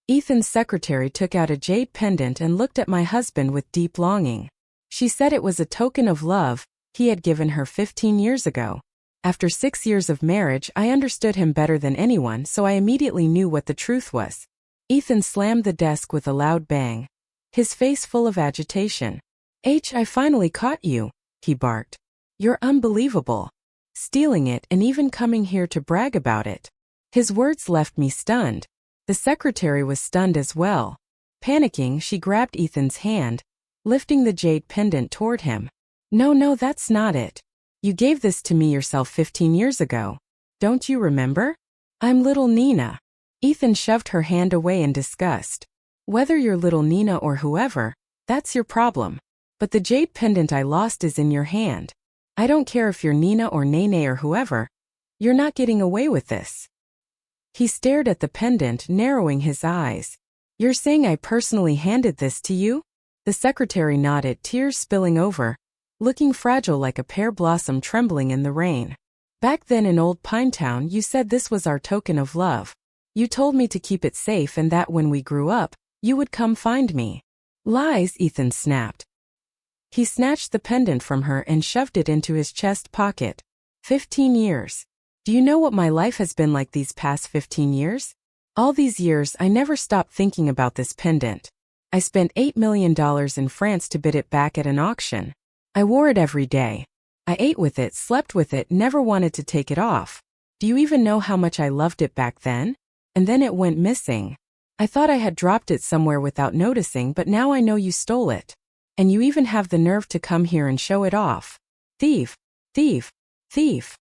Ethan's secretary took out a jade pendant and looked at my husband with deep longing. She said it was a token of love he had given her 15 years ago. After 6 years of marriage, I understood him better than anyone, so I immediately knew what the truth was. Ethan slammed the desk with a loud bang, his face full of agitation. I finally caught you, he barked. You're unbelievable. Stealing it and even coming here to brag about it. His words left me stunned. The secretary was stunned as well. Panicking, she grabbed Ethan's hand, lifting the jade pendant toward him. No, that's not it. You gave this to me yourself 15 years ago. Don't you remember? I'm little Nina. Ethan shoved her hand away in disgust. Whether you're little Nina or whoever, that's your problem. But the jade pendant I lost is in your hand. I don't care if you're Nina or Nene or whoever. You're not getting away with this. He stared at the pendant, narrowing his eyes. You're saying I personally handed this to you? The secretary nodded, tears spilling over, looking fragile like a pear blossom trembling in the rain. Back then in Old Pinetown, you said this was our token of love. You told me to keep it safe and that when we grew up, you would come find me. Lies, Ethan snapped. He snatched the pendant from her and shoved it into his chest pocket. 15 years. Do you know what my life has been like these past 15 years? All these years, I never stopped thinking about this pendant. I spent $8 million in France to bid it back at an auction. I wore it every day. I ate with it, slept with it, never wanted to take it off. Do you even know how much I loved it back then? And then it went missing. I thought I had dropped it somewhere without noticing, but now I know you stole it. And you even have the nerve to come here and show it off. Thief! Thief! Thief!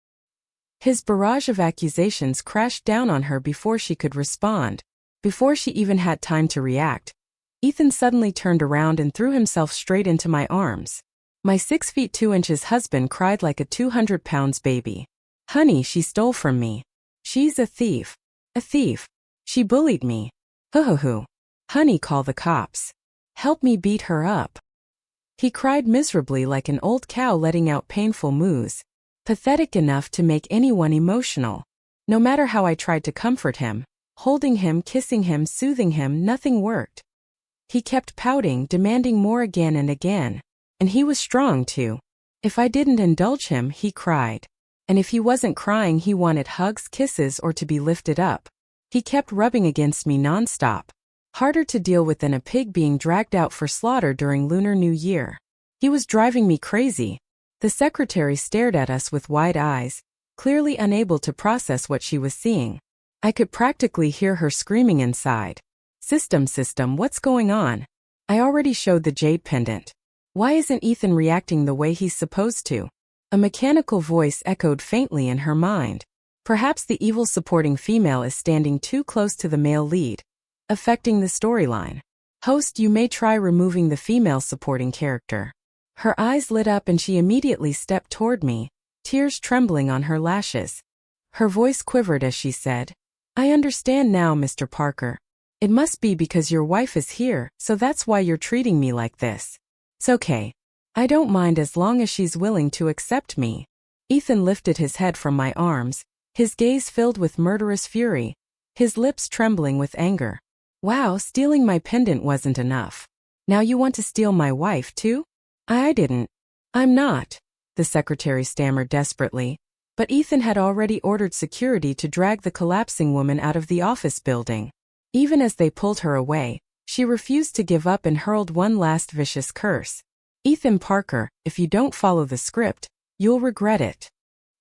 His barrage of accusations crashed down on her before she could respond. Before she even had time to react, Ethan suddenly turned around and threw himself straight into my arms. My 6 feet 2 inches husband cried like a 200-pound baby. Honey, she stole from me. She's a thief. A thief. She bullied me. Hoo. Honey, call the cops. Help me beat her up. He cried miserably like an old cow letting out painful moos. Pathetic enough to make anyone emotional. No matter how I tried to comfort him, holding him, kissing him, soothing him, nothing worked. He kept pouting, demanding more again and again. And he was strong too. If I didn't indulge him, he cried. And if he wasn't crying, he wanted hugs, kisses, or to be lifted up. He kept rubbing against me nonstop. Harder to deal with than a pig being dragged out for slaughter during Lunar New Year. He was driving me crazy. The secretary stared at us with wide eyes, clearly unable to process what she was seeing. I could practically hear her screaming inside. System, what's going on? I already showed the jade pendant. Why isn't Ethan reacting the way he's supposed to? A mechanical voice echoed faintly in her mind. Perhaps the evil supporting female is standing too close to the male lead, affecting the storyline. Host, you may try removing the female supporting character. Her eyes lit up and she immediately stepped toward me, tears trembling on her lashes. Her voice quivered as she said, I understand now, Mr. Parker. It must be because your wife is here, so that's why you're treating me like this. It's okay. I don't mind as long as she's willing to accept me. Ethan lifted his head from my arms, his gaze filled with murderous fury, his lips trembling with anger. Wow, stealing my pendant wasn't enough. Now you want to steal my wife too? I didn't. I'm not, the secretary stammered desperately. But Ethan had already ordered security to drag the collapsing woman out of the office building. Even as they pulled her away, she refused to give up and hurled one last vicious curse. Ethan Parker, if you don't follow the script, you'll regret it.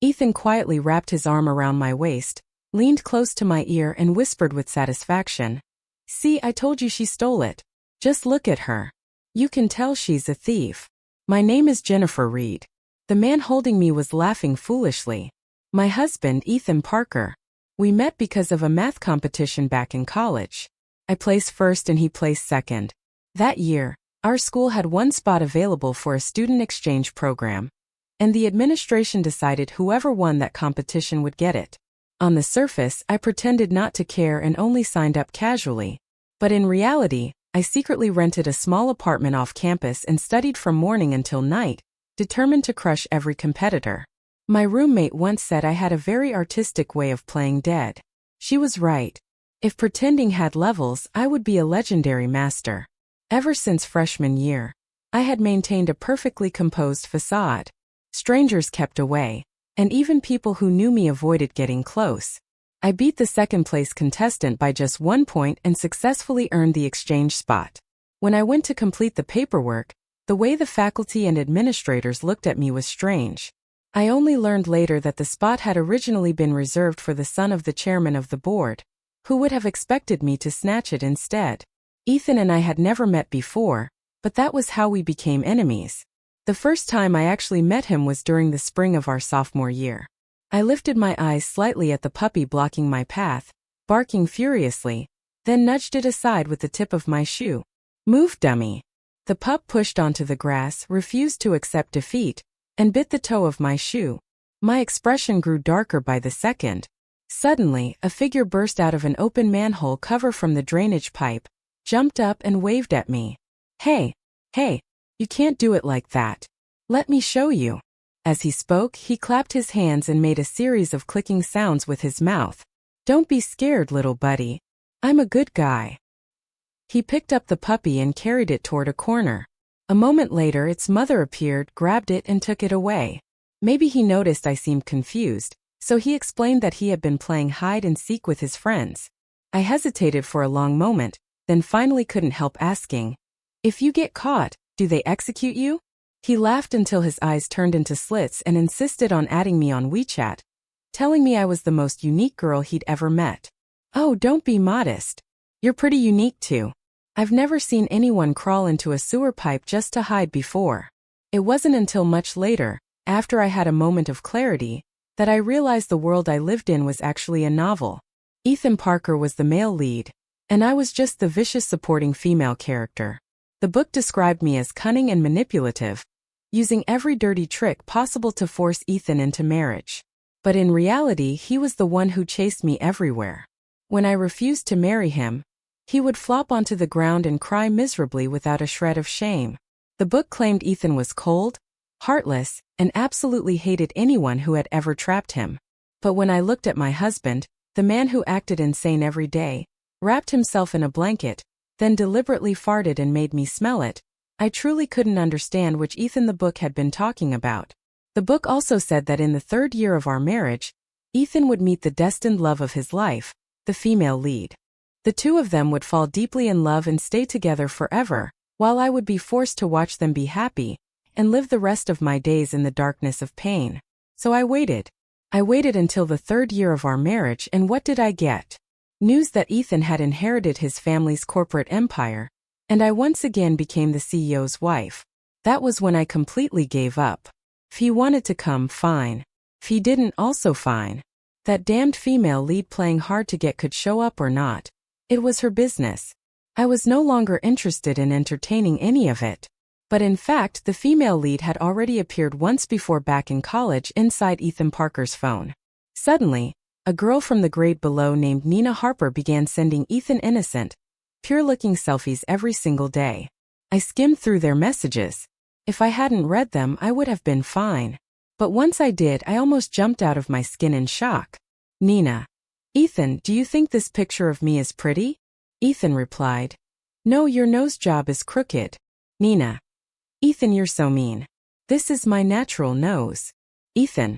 Ethan quietly wrapped his arm around my waist, leaned close to my ear and whispered with satisfaction. See, I told you she stole it. Just look at her. You can tell she's a thief. My name is Jennifer Reed. The man holding me was laughing foolishly. My husband, Ethan Parker. We met because of a math competition back in college. I placed first and he placed second. That year, our school had one spot available for a student exchange program, and the administration decided whoever won that competition would get it. On the surface, I pretended not to care and only signed up casually. But in reality, I secretly rented a small apartment off campus and studied from morning until night, determined to crush every competitor. My roommate once said I had a very artistic way of playing dead. She was right. If pretending had levels, I would be a legendary master. Ever since freshman year, I had maintained a perfectly composed facade. Strangers kept away, and even people who knew me avoided getting close. I beat the second-place contestant by just 1 point and successfully earned the exchange spot. When I went to complete the paperwork, the way the faculty and administrators looked at me was strange. I only learned later that the spot had originally been reserved for the son of the chairman of the board, who would have expected me to snatch it instead. Ethan and I had never met before, but that was how we became enemies. The first time I actually met him was during the spring of our sophomore year. I lifted my eyes slightly at the puppy blocking my path, barking furiously, then nudged it aside with the tip of my shoe. "Move, dummy." The pup pushed onto the grass, refused to accept defeat, and bit the toe of my shoe. My expression grew darker by the second. Suddenly, a figure burst out of an open manhole cover from the drainage pipe, jumped up and waved at me. Hey, you can't do it like that. Let me show you." As he spoke, he clapped his hands and made a series of clicking sounds with his mouth. "Don't be scared, little buddy. I'm a good guy." He picked up the puppy and carried it toward a corner. A moment later, its mother appeared, grabbed it and took it away. Maybe he noticed I seemed confused, so he explained that he had been playing hide and seek with his friends. I hesitated for a long moment, then finally couldn't help asking, "If you get caught, do they execute you?" He laughed until his eyes turned into slits and insisted on adding me on WeChat, telling me I was the most unique girl he'd ever met. "Oh, don't be modest. You're pretty unique too. I've never seen anyone crawl into a sewer pipe just to hide before." It wasn't until much later, after I had a moment of clarity, that I realized the world I lived in was actually a novel. Ethan Parker was the male lead, and I was just the vicious supporting female character. The book described me as cunning and manipulative, using every dirty trick possible to force Ethan into marriage. But in reality, he was the one who chased me everywhere. When I refused to marry him, he would flop onto the ground and cry miserably without a shred of shame. The book claimed Ethan was cold, heartless, and absolutely hated anyone who had ever trapped him. But when I looked at my husband, the man who acted insane every day, wrapped himself in a blanket, then deliberately farted and made me smell it, I truly couldn't understand which Ethan the book had been talking about. The book also said that in the 3rd year of our marriage, Ethan would meet the destined love of his life, the female lead. The two of them would fall deeply in love and stay together forever, while I would be forced to watch them be happy and live the rest of my days in the darkness of pain. So I waited. I waited until the 3rd year of our marriage, and what did I get? News that Ethan had inherited his family's corporate empire, and I once again became the CEO's wife. That was when I completely gave up. If he wanted to come, fine. If he didn't, also fine. That damned female lead playing hard to get could show up or not. It was her business. I was no longer interested in entertaining any of it. But in fact, the female lead had already appeared once before back in college inside Ethan Parker's phone. Suddenly, a girl from the grade below named Nina Harper began sending Ethan innocent, pure-looking selfies every single day. I skimmed through their messages. If I hadn't read them, I would have been fine. But once I did, I almost jumped out of my skin in shock. Nina. "Ethan, do you think this picture of me is pretty?" Ethan replied, "No, your nose job is crooked." Nina. "Ethan, you're so mean. This is my natural nose." Ethan.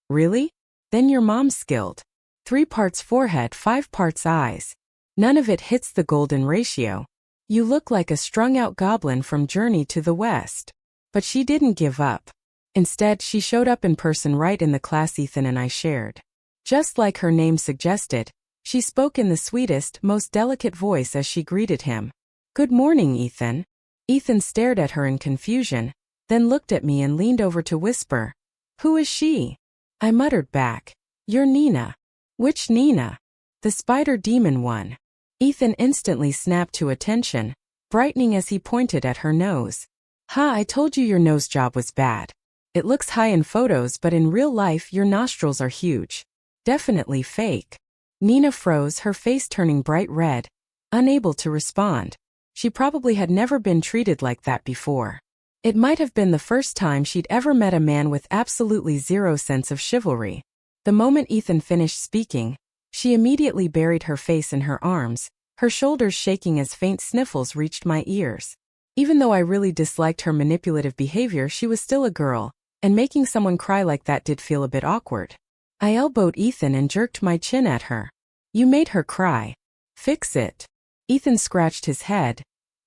"Really? Then your mom's skilled. 3 parts forehead, 5 parts eyes. None of it hits the golden ratio. You look like a strung-out goblin from Journey to the West." But she didn't give up. Instead, she showed up in person right in the class Ethan and I shared. Just like her name suggested, she spoke in the sweetest, most delicate voice as she greeted him. "Good morning, Ethan." Ethan stared at her in confusion, then looked at me and leaned over to whisper, "Who is she?" I muttered back, "You're Nina." "Which Nina?" "The spider demon one." Ethan instantly snapped to attention, brightening as he pointed at her nose. I told you your nose job was bad. It looks high in photos, but in real life your nostrils are huge. Definitely fake." Nina froze, her face turning bright red, unable to respond. She probably had never been treated like that before. It might have been the first time she'd ever met a man with absolutely zero sense of chivalry. The moment Ethan finished speaking, She immediately buried her face in her arms, her shoulders shaking as faint sniffles reached my ears. Even though I really disliked her manipulative behavior, she was still a girl, and making someone cry like that did feel a bit awkward. I elbowed Ethan and jerked my chin at her. "You made her cry. Fix it." Ethan scratched his head,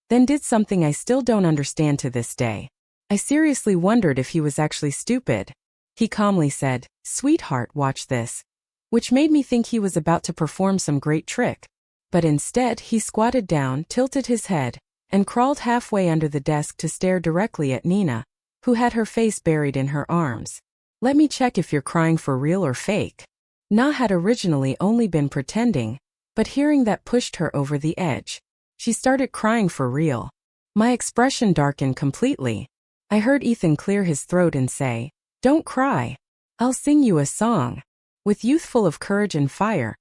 then did something I still don't understand to this day. I seriously wondered if he was actually stupid. He calmly said, "Sweetheart, watch this," which made me think he was about to perform some great trick. But instead, he squatted down, tilted his head, and crawled halfway under the desk to stare directly at Nina, who had her face buried in her arms. "Let me check if you're crying for real or fake." Na had originally only been pretending, but hearing that pushed her over the edge. She started crying for real. My expression darkened completely. I heard Ethan clear his throat and say, "Don't cry. I'll sing you a song." With youth full of courage and fire,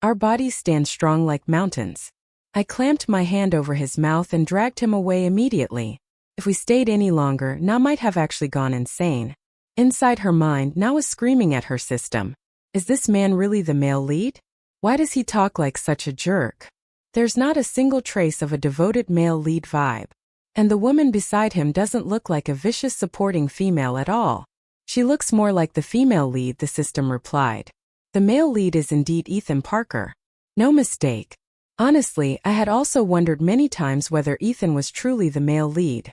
our bodies stand strong like mountains. I clamped my hand over his mouth and dragged him away immediately. If we stayed any longer, Na might have actually gone insane. Inside her mind, Na was screaming at her system. Is this man really the male lead? Why does he talk like such a jerk? There's not a single trace of a devoted male lead vibe. And the woman beside him doesn't look like a vicious supporting female at all. She looks more like the female lead, the system replied. The male lead is indeed Ethan Parker. No mistake. Honestly, I had also wondered many times whether Ethan was truly the male lead.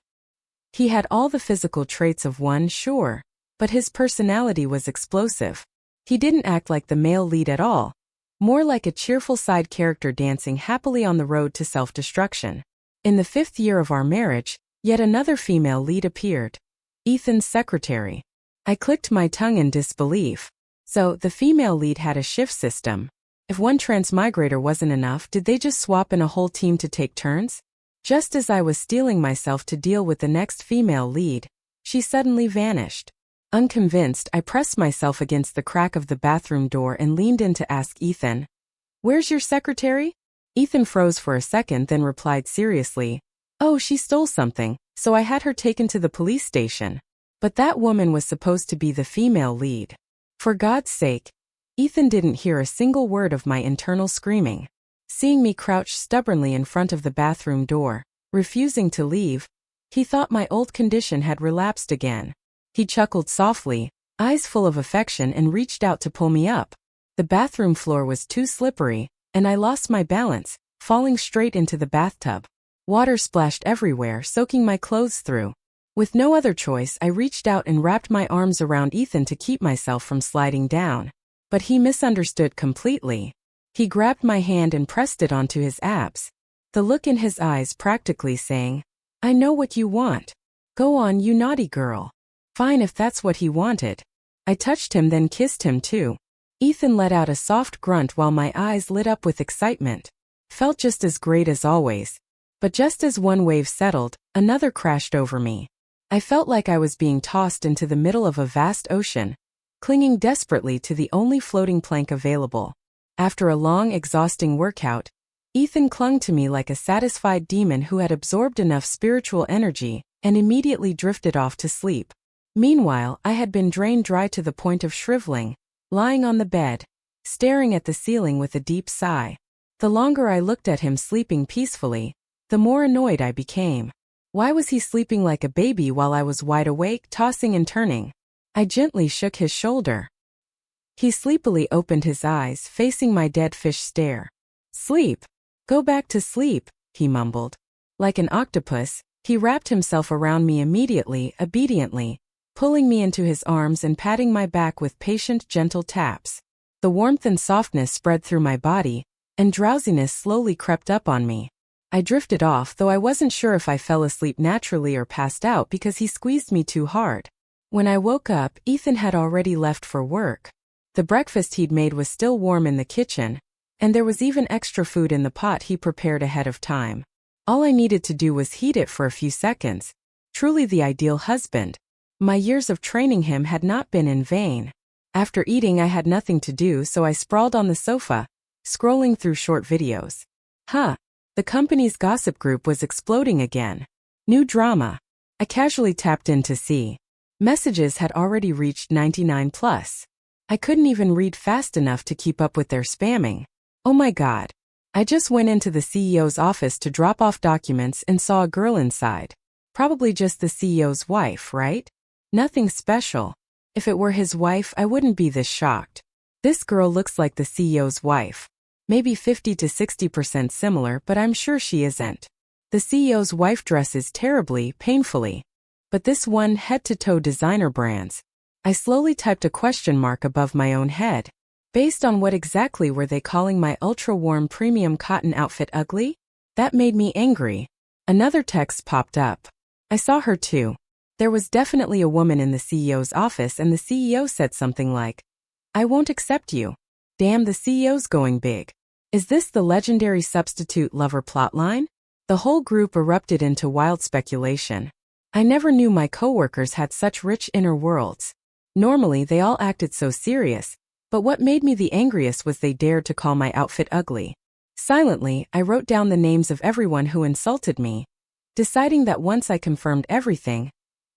He had all the physical traits of one, sure, but his personality was explosive. He didn't act like the male lead at all, more like a cheerful side character dancing happily on the road to self-destruction. In the 5th year of our marriage, yet another female lead appeared. Ethan's secretary. I clicked my tongue in disbelief. So, the female lead had a shift system. If one transmigrator wasn't enough, did they just swap in a whole team to take turns? Just as I was steeling myself to deal with the next female lead, she suddenly vanished. Unconvinced, I pressed myself against the crack of the bathroom door and leaned in to ask Ethan, "Where's your secretary?" Ethan froze for a second, then replied seriously, "Oh, she stole something, so I had her taken to the police station." But that woman was supposed to be the female lead. For God's sake, Ethan didn't hear a single word of my internal screaming. Seeing me crouch stubbornly in front of the bathroom door, refusing to leave, he thought my old condition had relapsed again. He chuckled softly, eyes full of affection, and reached out to pull me up. The bathroom floor was too slippery, and I lost my balance, falling straight into the bathtub. Water splashed everywhere, soaking my clothes through. With no other choice, I reached out and wrapped my arms around Ethan to keep myself from sliding down. But he misunderstood completely. He grabbed my hand and pressed it onto his abs. The look in his eyes practically saying, "I know what you want. Go on, you naughty girl." Fine if that's what he wanted. I touched him, then kissed him too. Ethan let out a soft grunt while my eyes lit up with excitement. Felt just as great as always. But just as one wave settled, another crashed over me. I felt like I was being tossed into the middle of a vast ocean, clinging desperately to the only floating plank available. After a long, exhausting workout, Ethan clung to me like a satisfied demon who had absorbed enough spiritual energy and immediately drifted off to sleep. Meanwhile, I had been drained dry to the point of shriveling, lying on the bed, staring at the ceiling with a deep sigh. The longer I looked at him sleeping peacefully, the more annoyed I became. Why was he sleeping like a baby while I was wide awake, tossing and turning? I gently shook his shoulder. He sleepily opened his eyes, facing my dead fish stare. "Sleep. Go back to sleep," he mumbled. Like an octopus, he wrapped himself around me immediately, obediently, pulling me into his arms and patting my back with patient, gentle taps. The warmth and softness spread through my body, and drowsiness slowly crept up on me. I drifted off, though I wasn't sure if I fell asleep naturally or passed out because he squeezed me too hard. When I woke up, Ethan had already left for work. The breakfast he'd made was still warm in the kitchen, and there was even extra food in the pot he prepared ahead of time. All I needed to do was heat it for a few seconds. Truly the ideal husband. My years of training him had not been in vain. After eating, I had nothing to do, so I sprawled on the sofa, scrolling through short videos. The company's gossip group was exploding again. New drama. I casually tapped in to see. Messages had already reached 99+. I couldn't even read fast enough to keep up with their spamming. Oh my God. I just went into the CEO's office to drop off documents and saw a girl inside. Probably just the CEO's wife, right? Nothing special. If it were his wife, I wouldn't be this shocked. This girl looks like the CEO's wife. Maybe 50 to 60% similar, but I'm sure she isn't. The CEO's wife dresses terribly, painfully. But this one head-to-toe designer brands. I slowly typed a question mark above my own head. Based on what exactly were they calling my ultra-warm premium cotton outfit ugly? That made me angry. Another text popped up. I saw her too. There was definitely a woman in the CEO's office and the CEO said something like, "I won't accept you." Damn, the CEO's going big. Is this the legendary substitute lover plotline? The whole group erupted into wild speculation. I never knew my coworkers had such rich inner worlds. Normally they all acted so serious, but what made me the angriest was they dared to call my outfit ugly. Silently, I wrote down the names of everyone who insulted me, deciding that once I confirmed everything,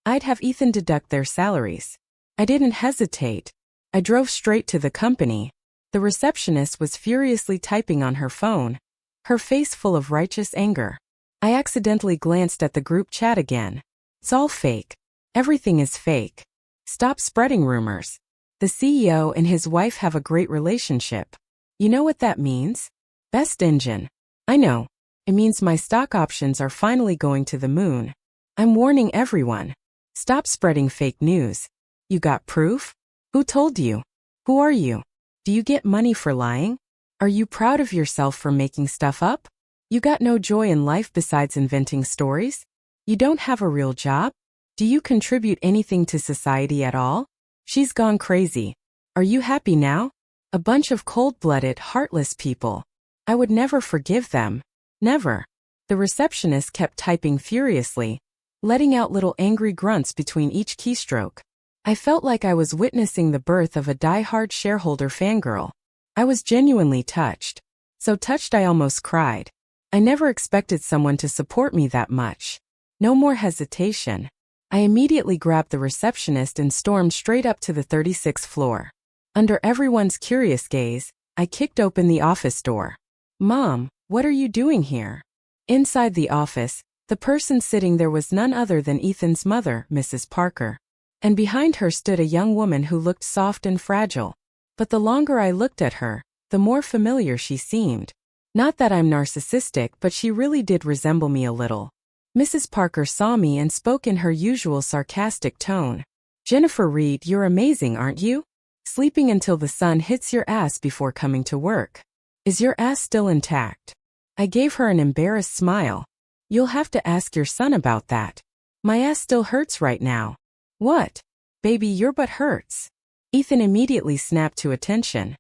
I'd have Ethan deduct their salaries. I didn't hesitate. I drove straight to the company. The receptionist was furiously typing on her phone, her face full of righteous anger. I accidentally glanced at the group chat again. It's all fake. Everything is fake. Stop spreading rumors. The CEO and his wife have a great relationship. You know what that means? Best engine. I know. It means my stock options are finally going to the moon. I'm warning everyone. Stop spreading fake news. You got proof? Who told you? Who are you? Do you get money for lying? Are you proud of yourself for making stuff up? You got no joy in life besides inventing stories? You don't have a real job? Do you contribute anything to society at all? She's gone crazy. Are you happy now? A bunch of cold-blooded, heartless people. I would never forgive them. Never. The receptionist kept typing furiously, letting out little angry grunts between each keystroke. I felt like I was witnessing the birth of a die-hard shareholder fangirl. I was genuinely touched. So touched I almost cried. I never expected someone to support me that much. No more hesitation. I immediately grabbed the receptionist and stormed straight up to the 36th floor. Under everyone's curious gaze, I kicked open the office door. "Mom, what are you doing here?" Inside the office, the person sitting there was none other than Ethan's mother, Mrs. Parker. And behind her stood a young woman who looked soft and fragile. But the longer I looked at her, the more familiar she seemed. Not that I'm narcissistic, but she really did resemble me a little. Mrs. Parker saw me and spoke in her usual sarcastic tone. "Jennifer Reed, you're amazing, aren't you? Sleeping until the sun hits your ass before coming to work. Is your ass still intact?" I gave her an embarrassed smile. "You'll have to ask your son about that. My ass still hurts right now." "What? Baby, your butt hurts." Ethan immediately snapped to attention.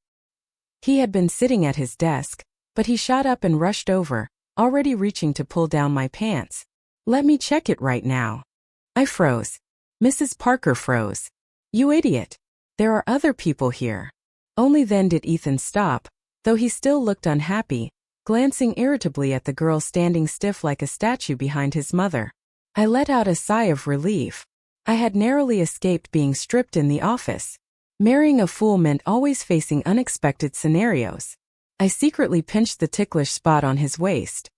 He had been sitting at his desk, but he shot up and rushed over, already reaching to pull down my pants. "Let me check it right now." I froze. Mrs. Parker froze. "You idiot. There are other people here." Only then did Ethan stop, though he still looked unhappy, glancing irritably at the girl standing stiff like a statue behind his mother. I let out a sigh of relief. I had narrowly escaped being stripped in the office. Marrying a fool meant always facing unexpected scenarios. I secretly pinched the ticklish spot on his waist.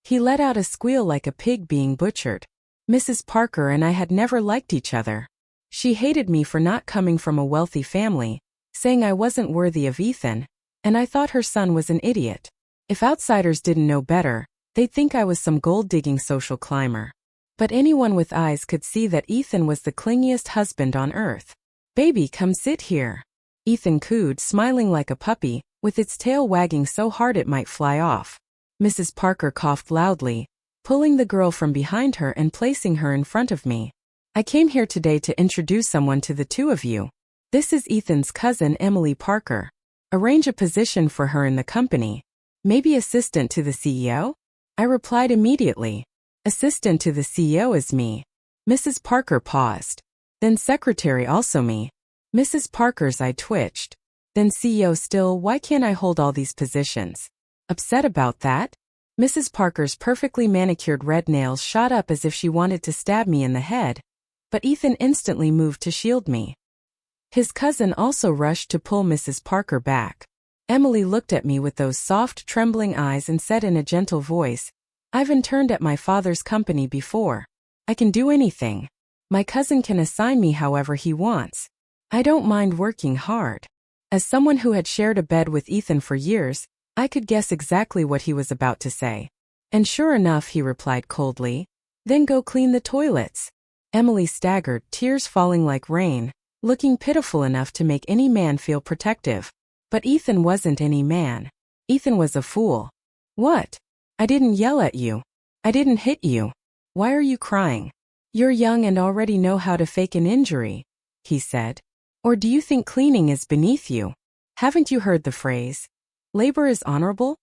He let out a squeal like a pig being butchered. Mrs. Parker and I had never liked each other. She hated me for not coming from a wealthy family, saying I wasn't worthy of Ethan, and I thought her son was an idiot. If outsiders didn't know better, they'd think I was some gold-digging social climber. But anyone with eyes could see that Ethan was the clingiest husband on earth. "Baby, come sit here," Ethan cooed, smiling like a puppy, with its tail wagging so hard it might fly off. Mrs. Parker coughed loudly, pulling the girl from behind her and placing her in front of me. "I came here today to introduce someone to the two of you. This is Ethan's cousin, Emily Parker. Arrange a position for her in the company. Maybe assistant to the CEO?" I replied immediately. "Assistant to the CEO is me." Mrs. Parker paused. "Then secretary also me." Mrs. Parker's eye twitched. "Then CEO still, why can't I hold all these positions?" "Upset about that?" Mrs. Parker's perfectly manicured red nails shot up as if she wanted to stab me in the head, but Ethan instantly moved to shield me. His cousin also rushed to pull Mrs. Parker back. Emily looked at me with those soft, trembling eyes and said in a gentle voice, "I've interned at my father's company before. I can do anything. My cousin can assign me however he wants. I don't mind working hard." As someone who had shared a bed with Ethan for years, I could guess exactly what he was about to say. And sure enough, he replied coldly, "Then go clean the toilets." Emily staggered, tears falling like rain, looking pitiful enough to make any man feel protective. But Ethan wasn't any man. Ethan was a fool. "What? I didn't yell at you. I didn't hit you. Why are you crying? You're young and already know how to fake an injury," he said. "Or do you think cleaning is beneath you? Haven't you heard the phrase, 'Labor is honorable'?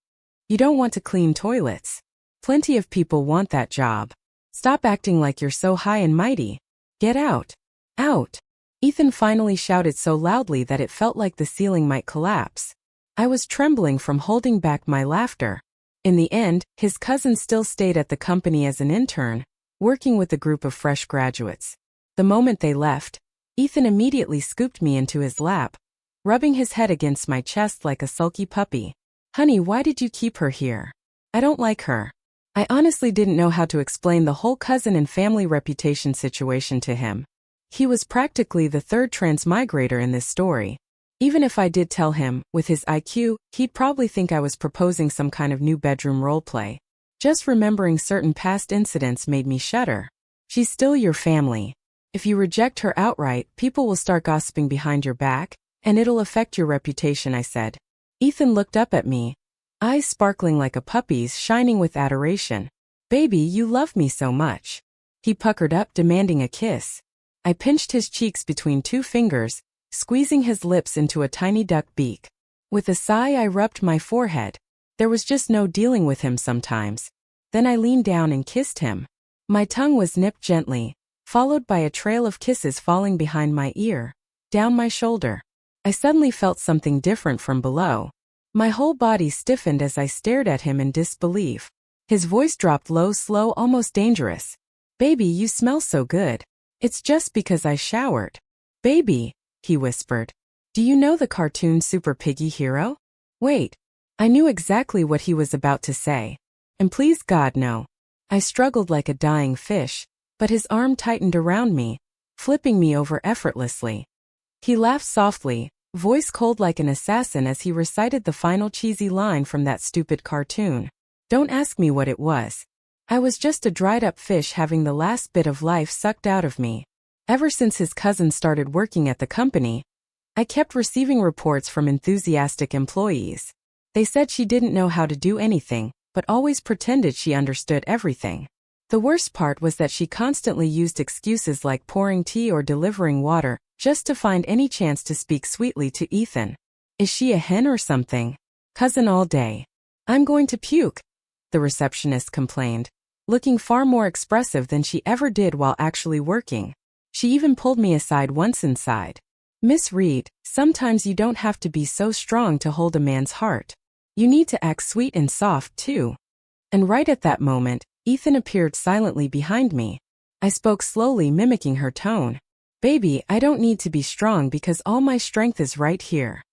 You don't want to clean toilets. Plenty of people want that job. Stop acting like you're so high and mighty. Get out. Out." Ethan finally shouted so loudly that it felt like the ceiling might collapse. I was trembling from holding back my laughter. In the end, his cousin still stayed at the company as an intern, working with a group of fresh graduates. The moment they left, Ethan immediately scooped me into his lap, rubbing his head against my chest like a sulky puppy. "Honey, why did you keep her here? I don't like her." I honestly didn't know how to explain the whole cousin and family reputation situation to him. He was practically the third transmigrator in this story. Even if I did tell him, with his IQ, he'd probably think I was proposing some kind of new bedroom roleplay. Just remembering certain past incidents made me shudder. She's still your family. If you reject her outright, people will start gossiping behind your back, and it'll affect your reputation, I said. Ethan looked up at me, eyes sparkling like a puppy's, shining with adoration. "Baby, you love me so much." He puckered up, demanding a kiss. I pinched his cheeks between two fingers, squeezing his lips into a tiny duck beak. With a sigh, I rubbed my forehead. There was just no dealing with him sometimes. Then I leaned down and kissed him. My tongue was nipped gently, followed by a trail of kisses falling behind my ear, down my shoulder. I suddenly felt something different from below. My whole body stiffened as I stared at him in disbelief. His voice dropped low, slow, almost dangerous. "Baby, you smell so good. It's just because I showered." "Baby," he whispered. "Do you know the cartoon Super Piggy Hero?" Wait. I knew exactly what he was about to say. And please God, no. I struggled like a dying fish, but his arm tightened around me, flipping me over effortlessly. He laughed softly, voice cold like an assassin as he recited the final cheesy line from that stupid cartoon. Don't ask me what it was. I was just a dried-up fish having the last bit of life sucked out of me. Ever since his cousin started working at the company, I kept receiving reports from enthusiastic employees. They said she didn't know how to do anything, but always pretended she understood everything. The worst part was that she constantly used excuses like pouring tea or delivering water, just to find any chance to speak sweetly to Ethan. Is she a hen or something? Cousin all day. I'm going to puke, the receptionist complained, looking far more expressive than she ever did while actually working. She even pulled me aside once inside. Miss Reed, sometimes you don't have to be so strong to hold a man's heart. You need to act sweet and soft too. And right at that moment, Ethan appeared silently behind me. I spoke slowly, mimicking her tone. Baby, I don't need to be strong because all my strength is right here.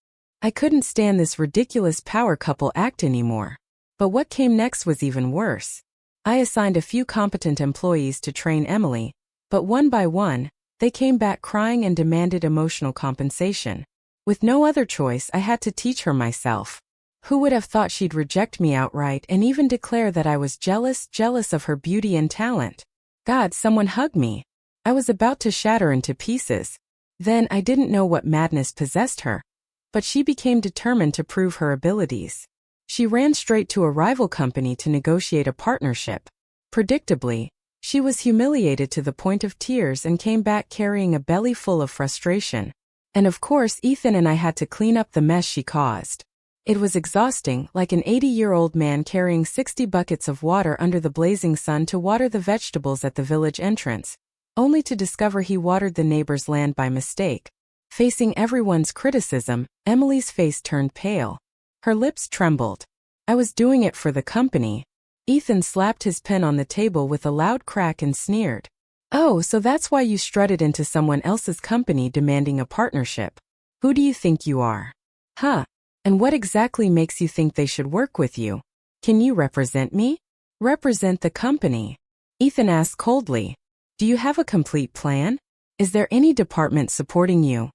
I couldn't stand this ridiculous power couple act anymore. But what came next was even worse. I assigned a few competent employees to train Emily, but one by one, they came back crying and demanded emotional compensation. With no other choice, I had to teach her myself. Who would have thought she'd reject me outright and even declare that I was jealous of her beauty and talent? God, someone hug me. I was about to shatter into pieces. Then I didn't know what madness possessed her. But she became determined to prove her abilities. She ran straight to a rival company to negotiate a partnership. Predictably, she was humiliated to the point of tears and came back carrying a belly full of frustration. And of course, Ethan and I had to clean up the mess she caused. It was exhausting, like an 80-year-old man carrying 60 buckets of water under the blazing sun to water the vegetables at the village entrance, only to discover he watered the neighbor's land by mistake. Facing everyone's criticism, Emily's face turned pale. Her lips trembled. I was doing it for the company. Ethan slapped his pen on the table with a loud crack and sneered. Oh, so that's why you strutted into someone else's company demanding a partnership. Who do you think you are? Huh. And what exactly makes you think they should work with you? Can you represent me? Represent the company? Ethan asked coldly. Do you have a complete plan? Is there any department supporting you?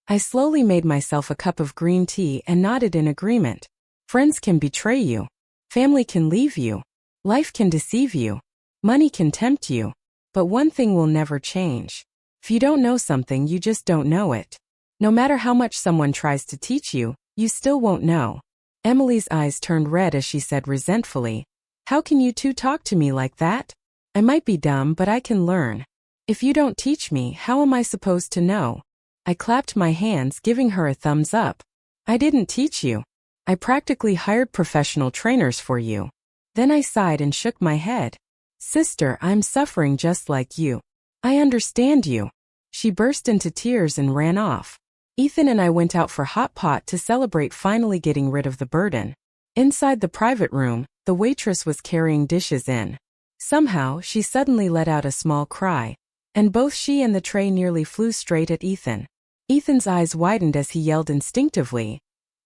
I slowly made myself a cup of green tea and nodded in agreement. Friends can betray you. Family can leave you. Life can deceive you. Money can tempt you. But one thing will never change. If you don't know something, you just don't know it. No matter how much someone tries to teach you, you still won't know. Emily's eyes turned red as she said resentfully, How can you two talk to me like that? I might be dumb, but I can learn. If you don't teach me, how am I supposed to know? I clapped my hands, giving her a thumbs up. I didn't teach you. I practically hired professional trainers for you. Then I sighed and shook my head. Sister, I'm suffering just like you. I understand you. She burst into tears and ran off. Ethan and I went out for hot pot to celebrate finally getting rid of the burden. Inside the private room, the waitress was carrying dishes in. Somehow, she suddenly let out a small cry, and both she and the tray nearly flew straight at Ethan. Ethan's eyes widened as he yelled instinctively,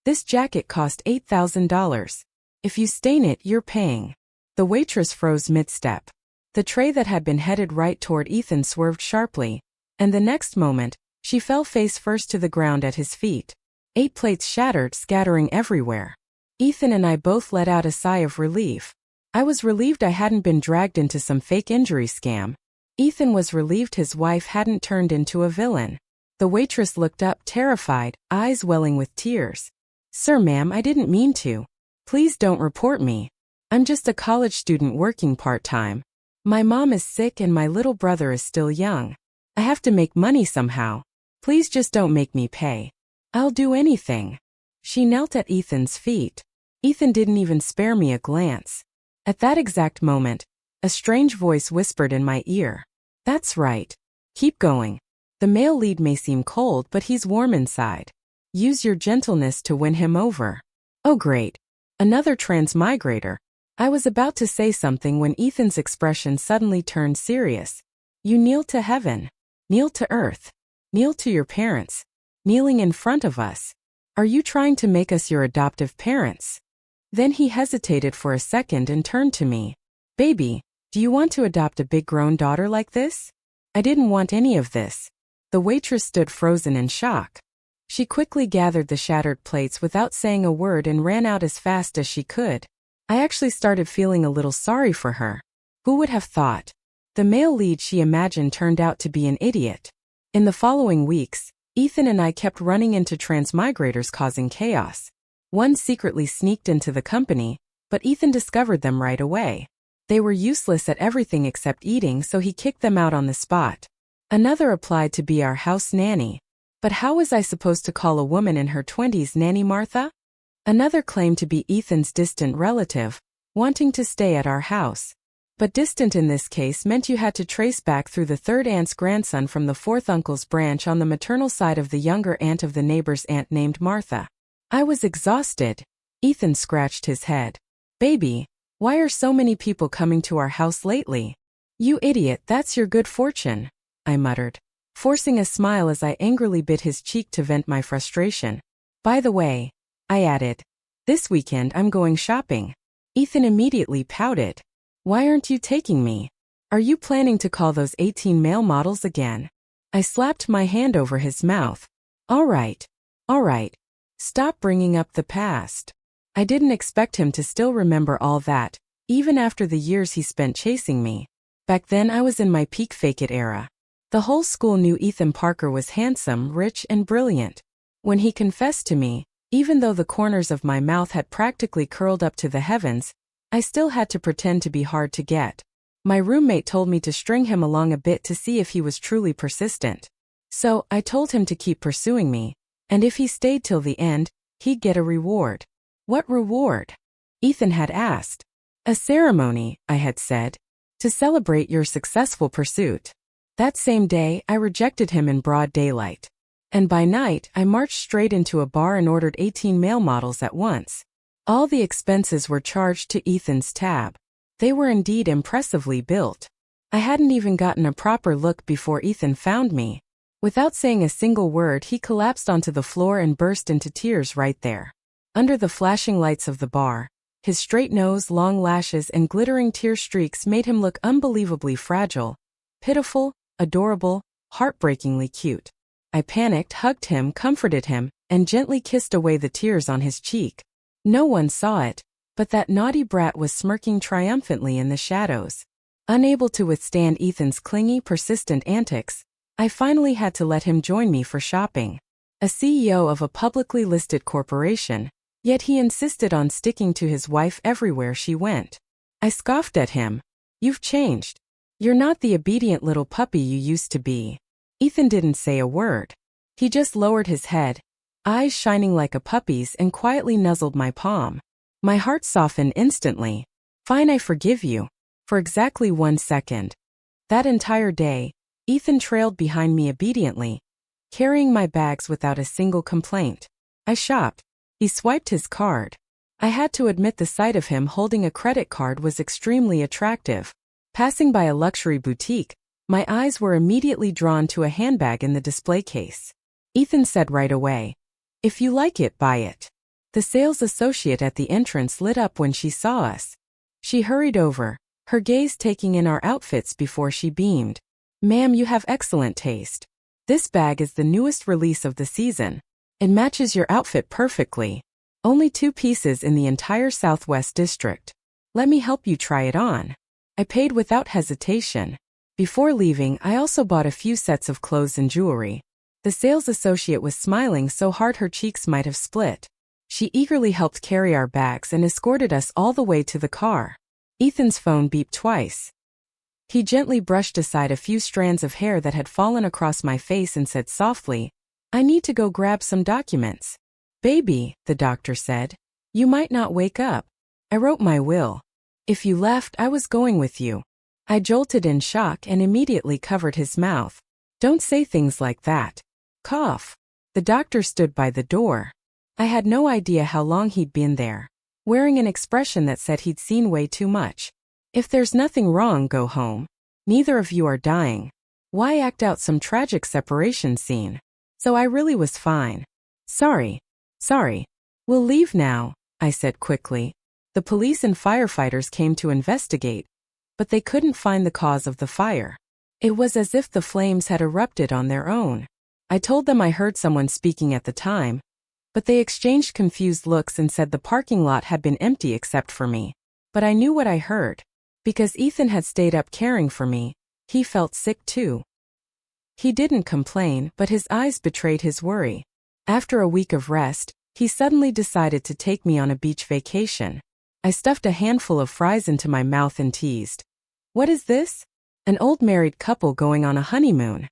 This jacket cost $8,000. If you stain it, you're paying. The waitress froze mid-step. The tray that had been headed right toward Ethan swerved sharply, and the next moment, she fell face first to the ground at his feet. 8 plates shattered, scattering everywhere. Ethan and I both let out a sigh of relief. I was relieved I hadn't been dragged into some fake injury scam. Ethan was relieved his wife hadn't turned into a villain. The waitress looked up, terrified, eyes welling with tears. Sir, ma'am, I didn't mean to. Please don't report me. I'm just a college student working part-time. My mom is sick and my little brother is still young. I have to make money somehow. Please just don't make me pay. I'll do anything. She knelt at Ethan's feet. Ethan didn't even spare me a glance. At that exact moment, a strange voice whispered in my ear. That's right. Keep going. The male lead may seem cold, but he's warm inside. Use your gentleness to win him over. Oh great. Another transmigrator. I was about to say something when Ethan's expression suddenly turned serious. You kneel to heaven. Kneel to earth. Kneel to your parents. Kneeling in front of us. Are you trying to make us your adoptive parents? Then he hesitated for a second and turned to me. Baby, do you want to adopt a big grown daughter like this? I didn't want any of this. The waitress stood frozen in shock. She quickly gathered the shattered plates without saying a word and ran out as fast as she could. I actually started feeling a little sorry for her. Who would have thought? The male lead she imagined turned out to be an idiot. In the following weeks, Ethan and I kept running into transmigrators causing chaos. One secretly sneaked into the company, but Ethan discovered them right away. They were useless at everything except eating, so he kicked them out on the spot. Another applied to be our house nanny. But how was I supposed to call a woman in her 20s Nanny Martha? Another claimed to be Ethan's distant relative, wanting to stay at our house. But distant in this case meant you had to trace back through the third aunt's grandson from the fourth uncle's branch on the maternal side of the younger aunt of the neighbor's aunt named Martha. I was exhausted. Ethan scratched his head. Baby, why are so many people coming to our house lately? You idiot, that's your good fortune, I muttered, forcing a smile as I angrily bit his cheek to vent my frustration. By the way, I added, this weekend I'm going shopping. Ethan immediately pouted. Why aren't you taking me? Are you planning to call those 18 male models again? I slapped my hand over his mouth. All right. Stop bringing up the past. I didn't expect him to still remember all that, even after the years he spent chasing me. Back then I was in my peak fake-it era. The whole school knew Ethan Parker was handsome, rich, and brilliant. When he confessed to me, even though the corners of my mouth had practically curled up to the heavens, I still had to pretend to be hard to get. My roommate told me to string him along a bit to see if he was truly persistent. So, I told him to keep pursuing me, and if he stayed till the end, he'd get a reward. What reward? Ethan had asked. A ceremony, I had said, to celebrate your successful pursuit. That same day, I rejected him in broad daylight. And by night, I marched straight into a bar and ordered 18 male models at once. All the expenses were charged to Ethan's tab. They were indeed impressively built. I hadn't even gotten a proper look before Ethan found me. Without saying a single word, he collapsed onto the floor and burst into tears right there. Under the flashing lights of the bar, his straight nose, long lashes, and glittering tear streaks made him look unbelievably fragile, pitiful, adorable, heartbreakingly cute. I panicked, hugged him, comforted him, and gently kissed away the tears on his cheek. No one saw it, but that naughty brat was smirking triumphantly in the shadows. Unable to withstand Ethan's clingy, persistent antics, I finally had to let him join me for shopping. A CEO of a publicly listed corporation, yet he insisted on sticking to his wife everywhere she went. I scoffed at him. "You've changed. You're not the obedient little puppy you used to be." Ethan didn't say a word. He just lowered his head, eyes shining like a puppy's, and quietly nuzzled my palm. My heart softened instantly. "Fine, I forgive you." For exactly 1 second. That entire day, Ethan trailed behind me obediently, carrying my bags without a single complaint. I shopped. He swiped his card. I had to admit the sight of him holding a credit card was extremely attractive. Passing by a luxury boutique, my eyes were immediately drawn to a handbag in the display case. Ethan said right away, "If you like it, buy it." The sales associate at the entrance lit up when she saw us. She hurried over, her gaze taking in our outfits before she beamed. "Ma'am, you have excellent taste. This bag is the newest release of the season. It matches your outfit perfectly. Only 2 pieces in the entire Southwest District. Let me help you try it on." I paid without hesitation. Before leaving, I also bought a few sets of clothes and jewelry. The sales associate was smiling so hard her cheeks might have split. She eagerly helped carry our bags and escorted us all the way to the car. Ethan's phone beeped twice. He gently brushed aside a few strands of hair that had fallen across my face and said softly, "I need to go grab some documents." "Baby," the doctor said, "you might not wake up. I wrote my will. If you left, I was going with you." I jolted in shock and immediately covered his mouth. "Don't say things like that." Cough. The doctor stood by the door. I had no idea how long he'd been there, wearing an expression that said he'd seen way too much. "If there's nothing wrong, go home. Neither of you are dying. Why act out some tragic separation scene?" So I really was fine. Sorry. We'll leave now," I said quickly. The police and firefighters came to investigate, but they couldn't find the cause of the fire. It was as if the flames had erupted on their own. I told them I heard someone speaking at the time, but they exchanged confused looks and said the parking lot had been empty except for me. But I knew what I heard. Because Ethan had stayed up caring for me, he felt sick too. He didn't complain, but his eyes betrayed his worry. After a week of rest, he suddenly decided to take me on a beach vacation. I stuffed a handful of fries into my mouth and teased, "What is this? An old married couple going on a honeymoon."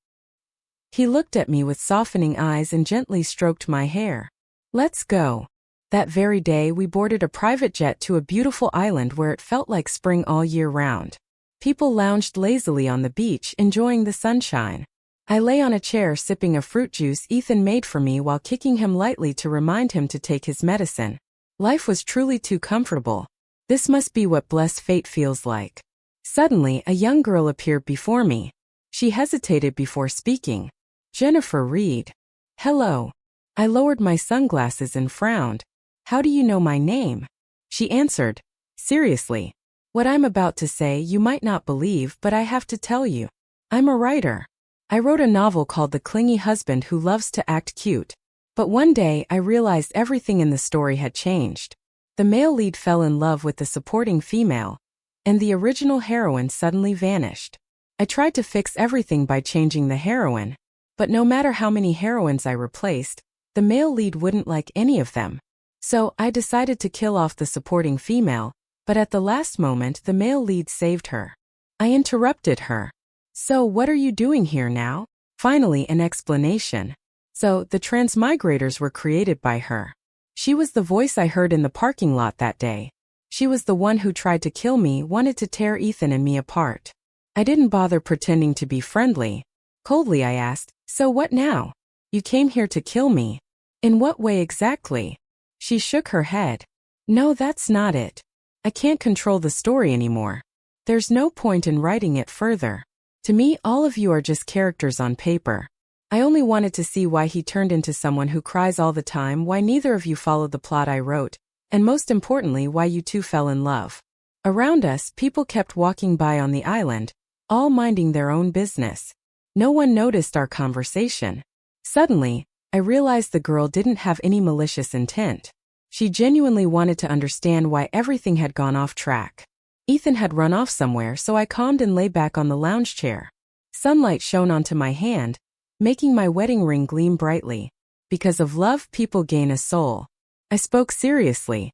He looked at me with softening eyes and gently stroked my hair. "Let's go." That very day, we boarded a private jet to a beautiful island where it felt like spring all year round. People lounged lazily on the beach, enjoying the sunshine. I lay on a chair sipping a fruit juice Ethan made for me while kicking him lightly to remind him to take his medicine. Life was truly too comfortable. This must be what blessed fate feels like. Suddenly, a young girl appeared before me. She hesitated before speaking. "Jennifer Reed." "Hello." I lowered my sunglasses and frowned. "How do you know my name?" She answered, "Seriously. What I'm about to say you might not believe, but I have to tell you. I'm a writer. I wrote a novel called The Clingy Husband Who Loves to Act Cute. But one day I realized everything in the story had changed. The male lead fell in love with the supporting female, and the original heroine suddenly vanished. I tried to fix everything by changing the heroine, but no matter how many heroines I replaced, the male lead wouldn't like any of them. So I decided to kill off the supporting female, but at the last moment the male lead saved her. I interrupted her. "So what are you doing here now?" Finally, an explanation. So the transmigrators were created by her. She was the voice I heard in the parking lot that day. She was the one who tried to kill me, wanted to tear Ethan and me apart. I didn't bother pretending to be friendly. Coldly I asked, "So what now? You came here to kill me. In what way exactly?" She shook her head. "No, that's not it. I can't control the story anymore. There's no point in writing it further. To me, all of you are just characters on paper. I only wanted to see why he turned into someone who cries all the time, why neither of you followed the plot I wrote, and most importantly, why you two fell in love. Around us, people kept walking by on the island, all minding their own business. No one noticed our conversation. Suddenly, I realized the girl didn't have any malicious intent. She genuinely wanted to understand why everything had gone off track. Ethan had run off somewhere, so I calmed and lay back on the lounge chair. Sunlight shone onto my hand, making my wedding ring gleam brightly. Because of love, people gain a soul. I spoke seriously.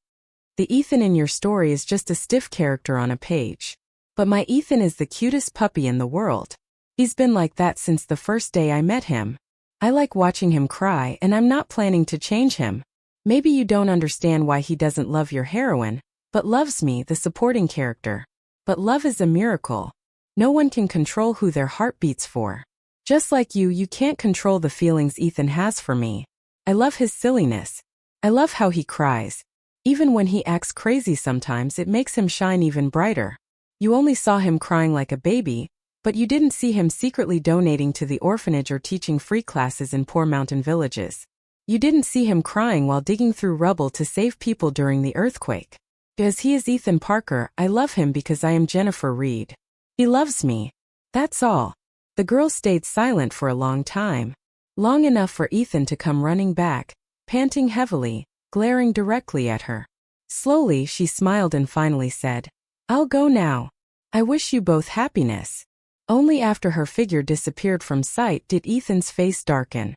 The Ethan in your story is just a stiff character on a page. But my Ethan is the cutest puppy in the world. He's been like that since the first day I met him. I like watching him cry, and I'm not planning to change him. Maybe you don't understand why he doesn't love your heroine, but loves me, the supporting character. But love is a miracle. No one can control who their heart beats for. Just like you can't control the feelings Ethan has for me. I love his silliness. I love how he cries. Even when he acts crazy sometimes, it makes him shine even brighter. You only saw him crying like a baby, but you didn't see him secretly donating to the orphanage or teaching free classes in poor mountain villages. You didn't see him crying while digging through rubble to save people during the earthquake. Because he is Ethan Parker, I love him because I am Jennifer Reed. He loves me. That's all. The girl stayed silent for a long time. Long enough for Ethan to come running back, panting heavily, glaring directly at her. Slowly, she smiled and finally said, "I'll go now. I wish you both happiness." Only after her figure disappeared from sight did Ethan's face darken.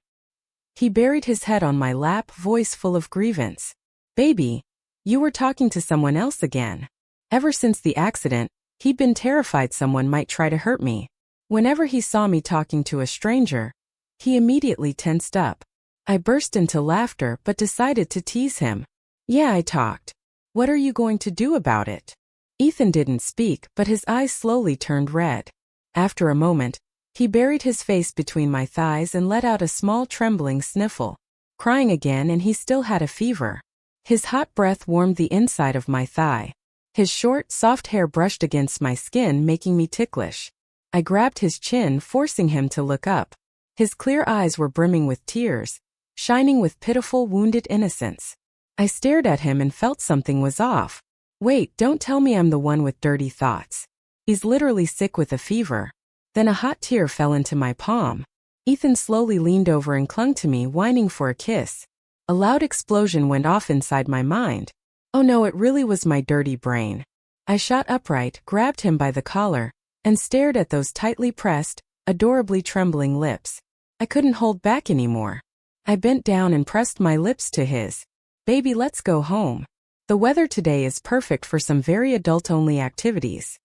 He buried his head on my lap, voice full of grievance. "Baby, you were talking to someone else again." Ever since the accident, he'd been terrified someone might try to hurt me. Whenever he saw me talking to a stranger, he immediately tensed up. I burst into laughter but decided to tease him. "Yeah, I talked. What are you going to do about it?" Ethan didn't speak, but his eyes slowly turned red. After a moment, he buried his face between my thighs and let out a small trembling sniffle. Crying again, and he still had a fever. His hot breath warmed the inside of my thigh. His short, soft hair brushed against my skin, making me ticklish. I grabbed his chin, forcing him to look up. His clear eyes were brimming with tears, shining with pitiful, wounded innocence. I stared at him and felt something was off. Wait, don't tell me I'm the one with dirty thoughts. He's literally sick with a fever. Then a hot tear fell into my palm. Ethan slowly leaned over and clung to me, whining for a kiss. A loud explosion went off inside my mind. Oh no, it really was my dirty brain. I shot upright, grabbed him by the collar, and stared at those tightly pressed, adorably trembling lips. I couldn't hold back anymore. I bent down and pressed my lips to his. "Baby, let's go home. The weather today is perfect for some very adult-only activities."